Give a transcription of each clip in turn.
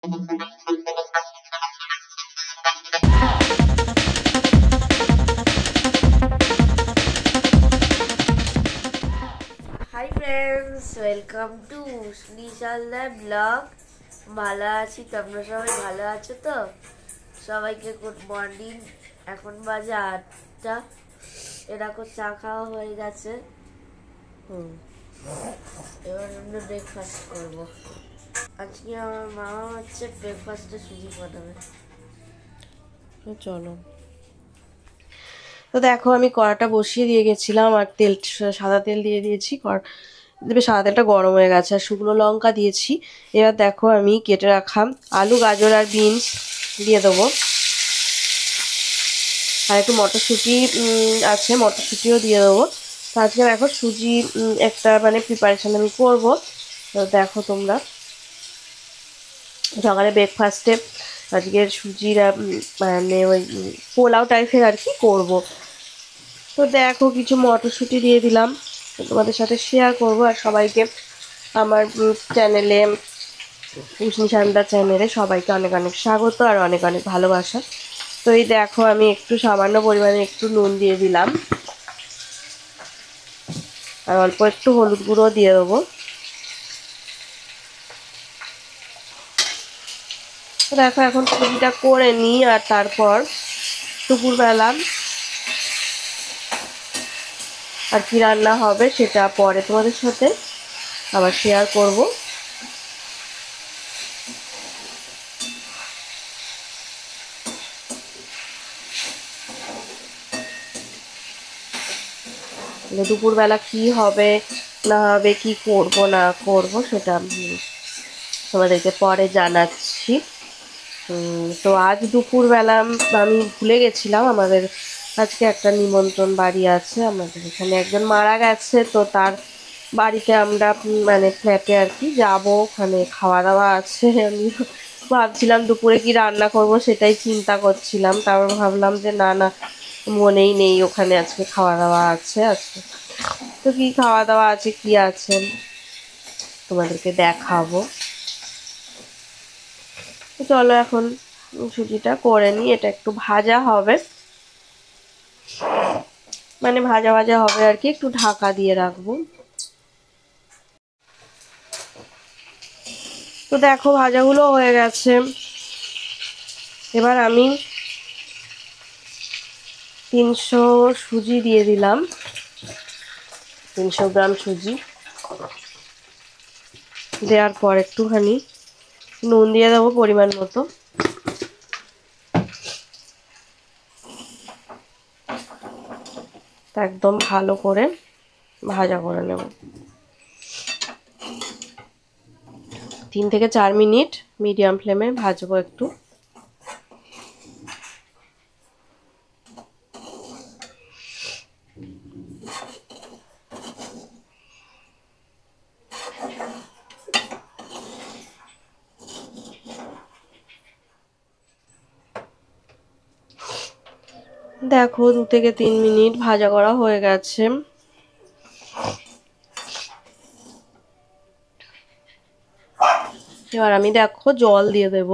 High friends, welcome to নিশালদার blog. ভালো আছি, তোমরা সবাই ভালো আছো তো? সবাইকে গুড মর্নিং। এখন বাজে 8টা। এরকম চা খাওয়া হয়ে গেছে। এবার আমরা ব্রেকফাস্ট করবো। আজকে আমার মা হচ্ছে ব্রেকফাস্টে সুজি বানাবে। চলো। তো দেখো, আমি কড়াটা বসিয়ে দিয়ে গেছিলাম আর তেল, সাদা তেল দিয়ে দিয়েছি। সাদা তেলটা গরম হয়ে গেছে আর শুকনো লঙ্কা দিয়েছি। এবার দেখো, আমি কেটে রাখা আলু, গাজর আর বিনস দিয়ে দেবো। আর একটু মটরশুঁটি আছে, মটরশুঁটিও দিয়ে দেবো। তো আজকে দেখো সুজি একটা মানে প্রিপারেশন আমি করবো। তো দেখো তোমরা, সকালে ব্রেকফাস্টে আজকের সুজির মানে ওই পোলাও টাইপের আর কি করবো। তো দেখো, কিছু মটরশুঁটি দিয়ে দিলাম, তোমাদের সাথে শেয়ার করব। আর সবাইকে আমার চ্যানেলে, নিশান্দা চ্যানেলে সবাইকে অনেক অনেক স্বাগত আর অনেক অনেক ভালোবাসা। তো এই দেখো, আমি একটু সামান্য পরিমাণে একটু নুন দিয়ে দিলাম আর অল্প একটু হলুদ গুঁড়ো দিয়ে দেবো। তো দেখো, এখন সুজিটা করে নিই আর তারপর দুপুরবেলা আর কি রান্না হবে সেটা পরে তোমাদের সাথে আবার শেয়ার করব। দুপুরবেলা কি হবে না হবে, কি করব না করব, সেটা আমি তোমাদেরকে পরে জানাচ্ছি। তো আজ দুপুরবেলা আমি ভুলে গেছিলাম, আমাদের আজকে একটা নিমন্ত্রণ বাড়ি আছে। আমাদের এখানে একজন মারা গেছে, তো তার বাড়িতে আমরা মানে ফ্ল্যাটে আর কি যাবো, ওখানে খাওয়া দাওয়া আছে। আমি ভাবছিলাম দুপুরে কি রান্না করব, সেটাই চিন্তা করছিলাম। তারপর ভাবলাম যে না না, মনেই নেই ওখানে আজকে খাওয়া দাওয়া আছে আজকে। তো কি খাওয়া দাওয়া আছে, কি আছে তোমাদেরকে দেখাবো। তো চলো, এখন সুজিটা করে নিই। এটা একটু ভাজা হবে, মানে ভাজা ভাজা হবে আর কি, একটু ঢাকা দিয়ে রাখবো। তো দেখো, ভাজাগুলো হয়ে গেছে। এবার আমি 300 সুজি দিয়ে দিলাম, 300 গ্রাম সুজি দেওয়ার পর একটুখানি নুন দিয়ে দেবো পরিমাণ মতো। একদম ভালো করে ভাজা করে নেব। 3 থেকে 4 মিনিট মিডিয়াম ফ্লেমে ভাজবো একটু। দেখো, 2 থেকে 3 মিনিট ভাজা করা হয়ে গেছে। এবার আমি দেখো জল দিয়ে দেব।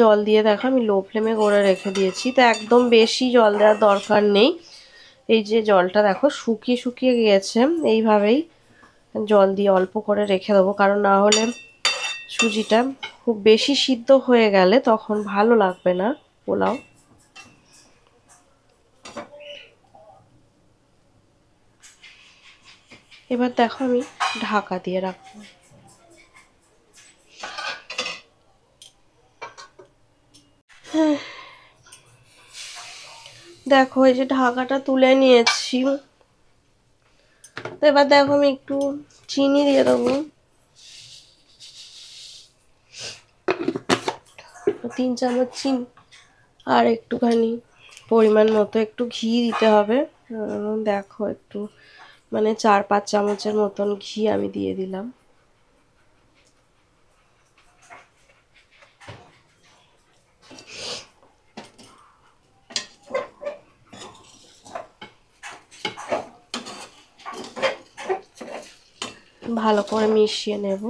জল দিয়ে দেখো, আমি লো ফ্লেমে করে রেখে দিয়েছি। তো একদম বেশি জল দেওয়ার দরকার নেই। এই যে জলটা দেখো শুকিয়ে শুকিয়ে গিয়েছে, এইভাবেই জল দিয়ে অল্প করে রেখে দেবো, কারণ না হলে সুজিটা খুব বেশি সিদ্ধ হয়ে গেলে তখন ভালো লাগবে না পোলাও। এবার দেখো, আমি ঢাকা দিয়ে রাখবো। দেখো, এই যে ঢাকাটা তুলে নিয়েছি। তো এবার দেখো, আমি একটু চিনি দিয়ে দেবো, 3 চামচ চিনি। আর একটুখানি পরিমাণ মতো একটু ঘি দিতে হবে, দেখো একটু মানে 4-5 চামচের মতন ঘি আমি দিয়ে দিলাম। ভালো করে মিশিয়ে নেব।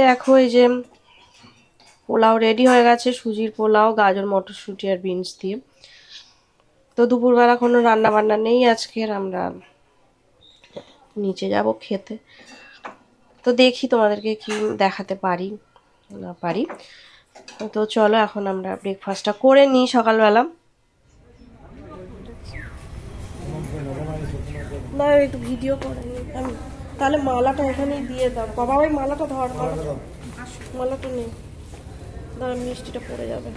দেখো এই যে পোলাও রেডি হয়ে গেছে, সুজির পোলাও, গাজর মটরশুঁটি আর বিনস দিয়ে। তো দুপুরবেলা কোনো রান্না বান্না নেই আজকের, আমরা নিচে যাব খেতে। তো দেখি তোমাদেরকে কি দেখাতে পারি না পারি। তো চলো এখন আমরা ব্রেকফাস্টটা করে নিই সকালবেলা। না একটু ভিডিও করে নিই আমি, তাহলে মালাটা এখানেই দিয়ে দাও। বাবা ওই মালাটা ধর, মালাটা নেই, দাঁড়া মিষ্টিটা পড়ে যাবে।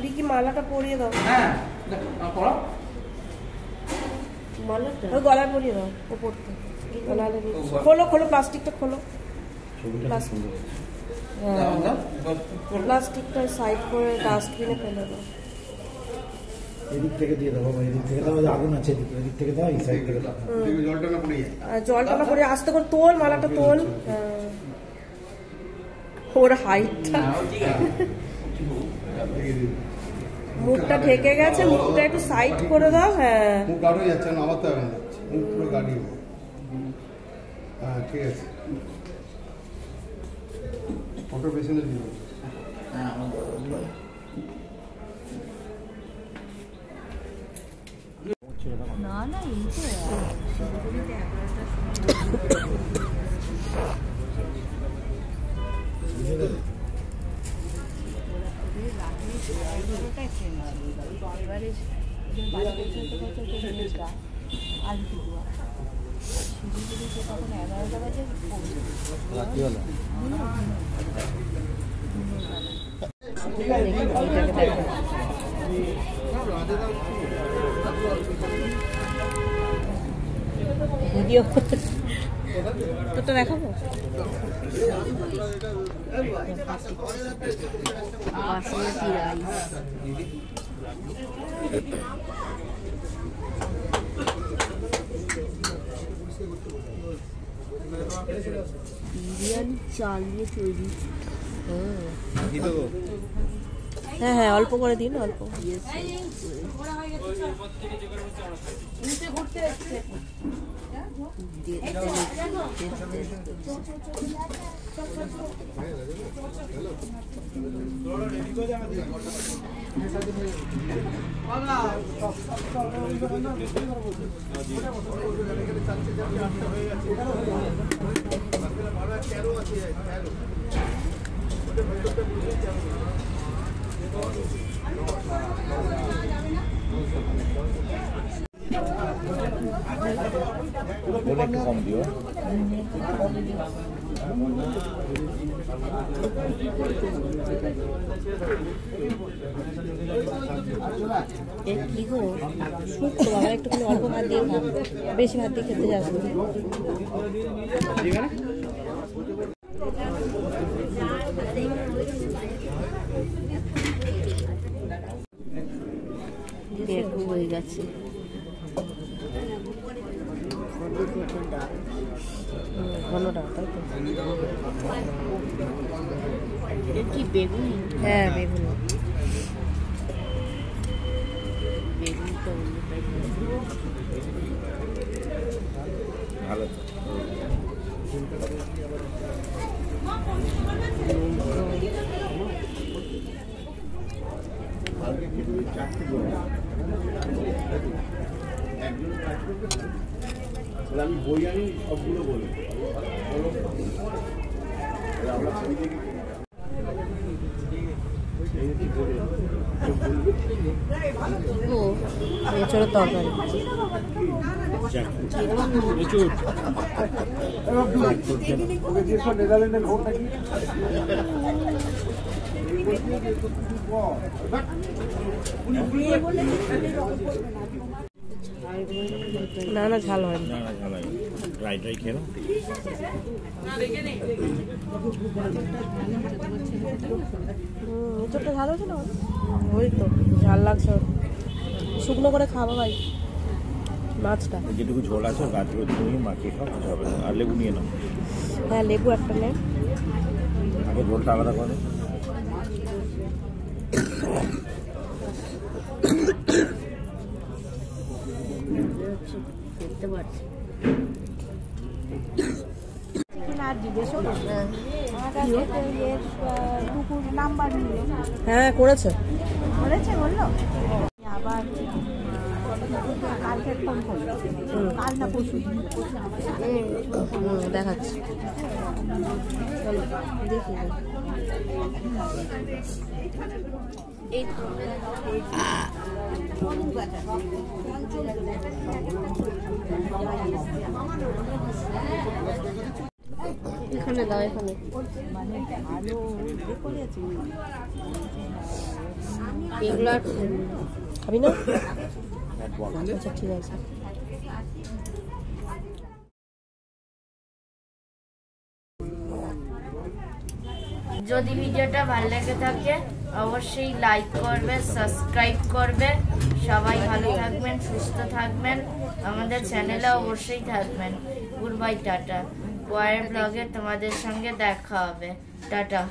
দেখি মালাটা পরিয়ে দাও। মালাটা ওই গলায় পরিয়ে দাও ওপর থেকে। খোলো খোলো প্লাস্টিকটা খোলো, প্লাস্টিকটা সাইড করে ডাস্টবিনে ফেলে দাও। এদিক থেকে দিয়ে দাও, এদিক থেকে দাও, আগুন আছে এদিক থেকে দাও, এই সাইড থেকে দাও। জলটা না পড়ে যায়, জলটা না পড়ে আস্তে করে তোল, মালাটা তোল। ওর হাইটটা মুখটা ঢেকে গেছে, মুখটা একটু সাইড করে দাও। হ্যাঁ মুখ গাঢ় হয়ে যাচ্ছে, আমার তো এখন যাচ্ছে মুখ পুরো গাঢ়। হ্যাঁ ঠিক আছে, ফটো পেছনে দিয়ে না না এই তো ভিডিও তোটা দেখাবো। বাসমতি রাইস বিরিয়ানি চাল দিয়ে তৈরি। হ্যাঁ হ্যাঁ অল্প করে দিন, অল্প। একটু কম দিও। কি গো শুক্তো বাবা, একটুখানি অল্প ভাত দিয়ে খা, বেশি ভাত দিয়ে খেতে যাস না। হয়ে গেছে ঘনটা, তাই তো? এটা কি বেগুন? হ্যাঁ বেগুন। বেগুনটা অন্য টাইপের। ভালো আমি বই আনি সবগুলো বলি আমরা ছবি দেখি এছাড়া তরকারি নেদারল্যান্ডের ভোট নাকি না না ঝাল হয়নি। ড্রাই ড্রাই খেয়ে নাও। এঁচোড়টা ঝাল হয়েছে না? ওই তো ঝাল লাগছে, শুকনো করে খাবো ভাই মাছটা। যেটুকু ঝোল আছে গাছগুলো তুমি মাখিয়ে খাও, কিছু হবে না। আর লেবু নিয়ে নাও। হ্যাঁ লেবু একটা নে। আগে ঝোলটা আলাদা করে দেখতে পাচ্ছি হ্যাঁ করেছে। বললো আবার কালকে ফোন করলো, কাল না পরশু দেখাচ্ছি চলো দেখি। এই তো এখানে দাও, এখানে এগুলো আর খাবি না? আচ্ছা ঠিক আছে। যদি ভিডিওটা ভালো লেগে থাকে অবশ্যই লাইক করবে, সাবস্ক্রাইব করবে। সবাই ভালো থাকবেন, সুস্থ থাকবেন, আমাদের চ্যানেলে অবশ্যই থাকবেন। Good bye, tata. পরের ব্লগে তোমাদের সঙ্গে দেখা হবে। টাটা।